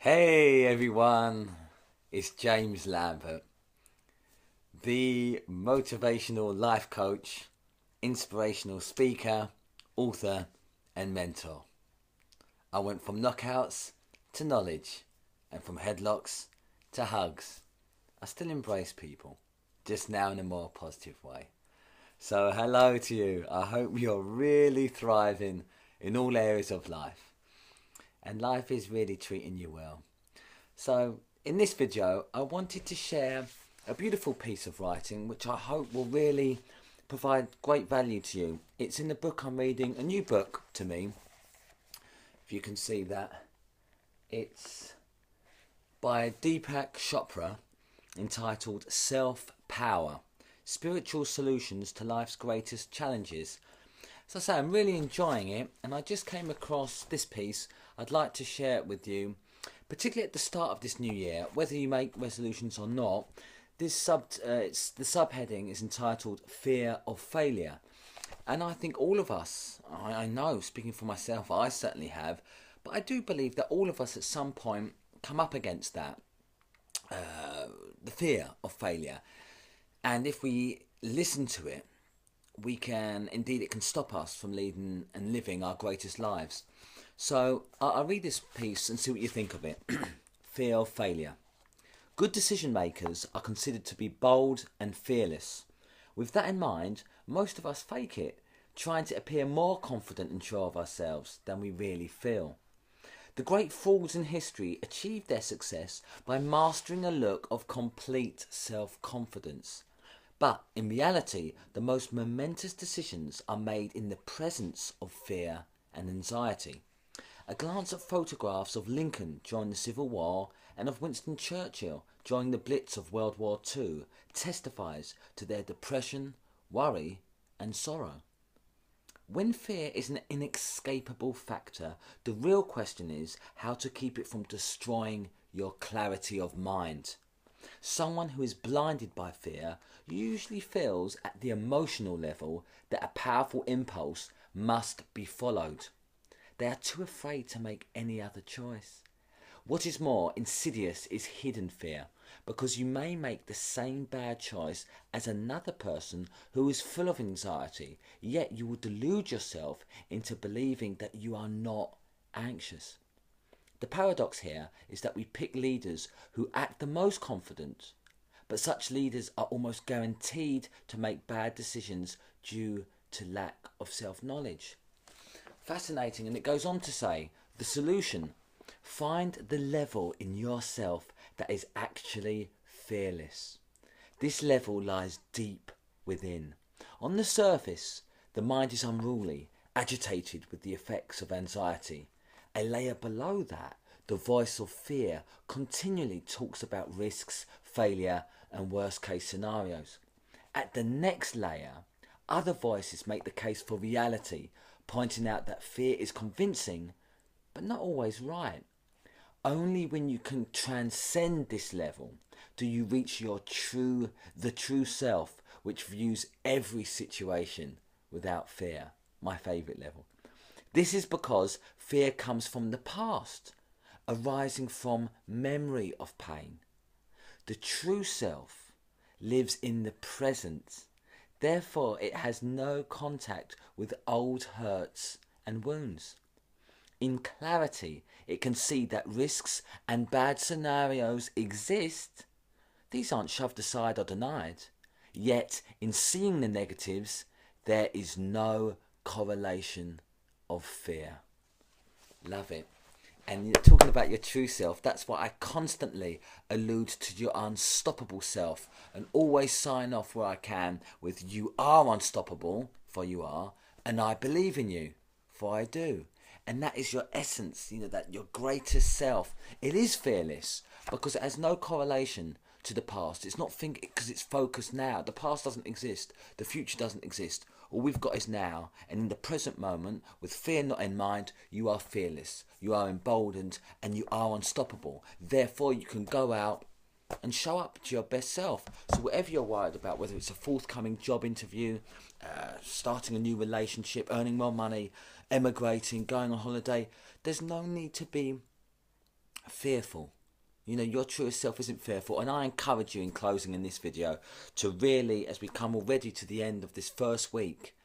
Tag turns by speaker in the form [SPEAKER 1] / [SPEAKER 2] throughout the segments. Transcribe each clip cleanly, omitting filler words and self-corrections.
[SPEAKER 1] Hey everyone, it's James Lambert, the motivational life coach, inspirational speaker, author, and mentor. I went from knockouts to knowledge, and from headlocks to hugs. I still embrace people, just now in a more positive way. So, hello to you. I hope you're really thriving in all areas of life, and life is really treating you well. So, in this video, I wanted to share a beautiful piece of writing which I hope will really provide great value to you. It's in the book I'm reading, a new book to me, if you can see that. It's by Deepak Chopra, entitled Self-Power, Spiritual Solutions to Life's Greatest Challenges. So I say, I'm really enjoying it, and I just came across this piece. I'd like to share it with you, particularly at the start of this new year, whether you make resolutions or not. The subheading is entitled Fear of Failure. And I think all of us, I know, speaking for myself, I certainly have, but I do believe that all of us at some point come up against that, the fear of failure. And if we listen to it, it can stop us from leading and living our greatest lives. So I'll read this piece and see what you think of it. Fear of failure. Good decision makers are considered to be bold and fearless. With that in mind, most of us fake it, trying to appear more confident and sure of ourselves than we really feel. The great fools in history achieved their success by mastering a look of complete self-confidence. But in reality, the most momentous decisions are made in the presence of fear and anxiety. A glance at photographs of Lincoln during the Civil War and of Winston Churchill during the Blitz of World War II testifies to their depression, worry, and sorrow. When fear is an inescapable factor, the real question is how to keep it from destroying your clarity of mind. Someone who is blinded by fear usually feels at the emotional level that a powerful impulse must be followed. They are too afraid to make any other choice. What is more insidious is hidden fear, because you may make the same bad choice as another person who is full of anxiety, yet you will delude yourself into believing that you are not anxious. The paradox here is that we pick leaders who act the most confident, but such leaders are almost guaranteed to make bad decisions due to lack of self-knowledge. Fascinating, and it goes on to say, the solution: find the level in yourself that is actually fearless. This level lies deep within. On the surface, the mind is unruly, agitated with the effects of anxiety. A layer below that, the voice of fear continually talks about risks, failure, and worst case scenarios. At the next layer, other voices make the case for reality, pointing out that fear is convincing, but not always right. Only when you can transcend this level do you reach the true self, which views every situation without fear. My favourite level. This is because fear comes from the past, arising from memory of pain. The true self lives in the present. Therefore, it has no contact with old hurts and wounds. In clarity, it can see that risks and bad scenarios exist. These aren't shoved aside or denied. Yet, in seeing the negatives, there is no correlation of fear. Love it. And you're talking about your true self. That's why I constantly allude to your unstoppable self and always sign off where I can with "you are unstoppable," for you are, and "I believe in you," for I do. And that is your essence, that your greatest self. It is fearless because it has no correlation to the past. It's not because it's focused now. The past doesn't exist. The future doesn't exist. All we've got is now, and in the present moment, with fear not in mind, you are fearless, you are emboldened, and you are unstoppable. Therefore, you can go out and show up to your best self. So whatever you're worried about, whether it's a forthcoming job interview, starting a new relationship, earning more money, emigrating, going on holiday, there's no need to be fearful. You know, your truest self isn't fearful. And I encourage you in closing in this video to really, as we come already to the end of this first week,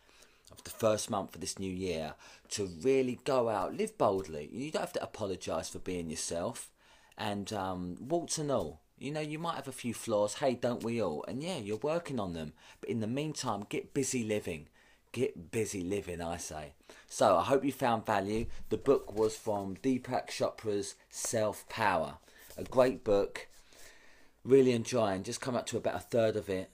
[SPEAKER 1] of the first month of this new year, to really go out, live boldly. You don't have to apologise for being yourself. And warts and all, you know, you might have a few flaws. Hey, don't we all? And yeah, you're working on them. But in the meantime, get busy living. Get busy living, I say. So I hope you found value. The book was from Deepak Chopra's Self-Power. A great book. Really enjoying. Just come up to about a third of it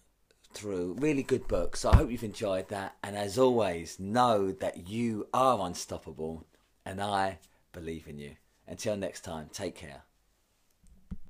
[SPEAKER 1] through. Really good book. So I hope you've enjoyed that. And as always, know that you are unstoppable. And I believe in you. Until next time, take care.